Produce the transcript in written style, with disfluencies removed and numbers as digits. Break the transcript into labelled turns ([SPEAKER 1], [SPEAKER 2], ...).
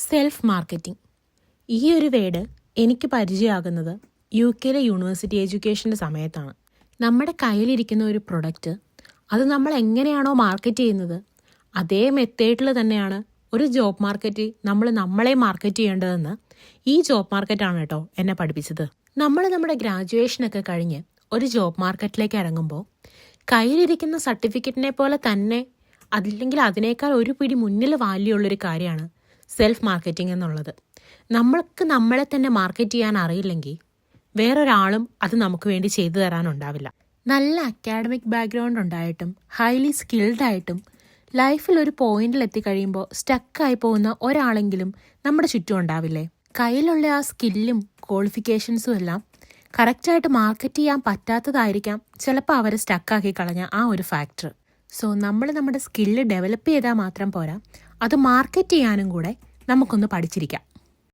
[SPEAKER 1] Self marketing. ഈ ഒരു word എനിക്ക് പരിചയമാകുന്നത് UK യൂണിവേഴ്സിറ്റി എഡ്യൂക്കേഷൻ്റെ സമയത്താണ്. നമ്മുടെ കയ്യിലിരിക്കുന്ന ഒരു പ്രൊഡക്റ്റ് അത് നമ്മൾ എങ്ങനെയാണോ മാർക്കറ്റ് ചെയ്യുന്നത് അതേ മെത്തേഡിൽ തന്നെയാണ് ഒരു ജോബ് മാർക്കറ്റിൽ നമ്മളെ മാർക്കറ്റ് ചെയ്യേണ്ടതെന്ന് ഈ ജോബ് മാർക്കറ്റാണ് കേട്ടോ എന്നെ പഠിപ്പിച്ചത്. നമ്മുടെ ഗ്രാജുവേഷനൊക്കെ കഴിഞ്ഞ് ഒരു ജോബ് മാർക്കറ്റിലേക്ക് ഇറങ്ങുമ്പോൾ കയ്യിലിരിക്കുന്ന സർട്ടിഫിക്കറ്റിനെ പോലെ തന്നെ അതില്ലെങ്കിൽ അതിനേക്കാൾ ഒരു പിടി മുന്നിൽ വാല്യൂ ഉള്ളൊരു കാര്യമാണ് സെൽഫ് മാർക്കറ്റിംഗ് എന്നുള്ളത്. നമ്മൾക്ക് നമ്മളെ തന്നെ മാർക്കറ്റ് ചെയ്യാൻ അറിയില്ലെങ്കിൽ വേറൊരാളും അത് നമുക്ക് വേണ്ടി ചെയ്തു തരാനുണ്ടാവില്ല. നല്ല അക്കാഡമിക് ബാക്ക്ഗ്രൗണ്ട് ഉണ്ടായിട്ടും ഹൈലി സ്കിൽഡ് ആയിട്ടും ലൈഫിൽ ഒരു പോയിന്റിൽ എത്തിക്കഴിയുമ്പോൾ സ്റ്റക്കായി പോകുന്ന ഒരാളെങ്കിലും നമ്മുടെ ചുറ്റും ഉണ്ടാവില്ലേ? കയ്യിലുള്ള ആ സ്കില്ലും ക്വാളിഫിക്കേഷൻസും എല്ലാം കറക്റ്റായിട്ട് മാർക്കറ്റ് ചെയ്യാൻ പറ്റാത്തതായിരിക്കാം ചിലപ്പോൾ അവരെ സ്റ്റക്കാക്കി കളഞ്ഞ ആ ഒരു ഫാക്ടർ. സോ നമ്മൾ നമ്മുടെ സ്കില്ല് ഡെവലപ്പ് ചെയ്താൽ മാത്രം പോരാ, അത് മാർക്കറ്റ് ചെയ്യാനും കൂടെ നമുക്കൊന്ന് പഠിച്ചിരിക്കാം.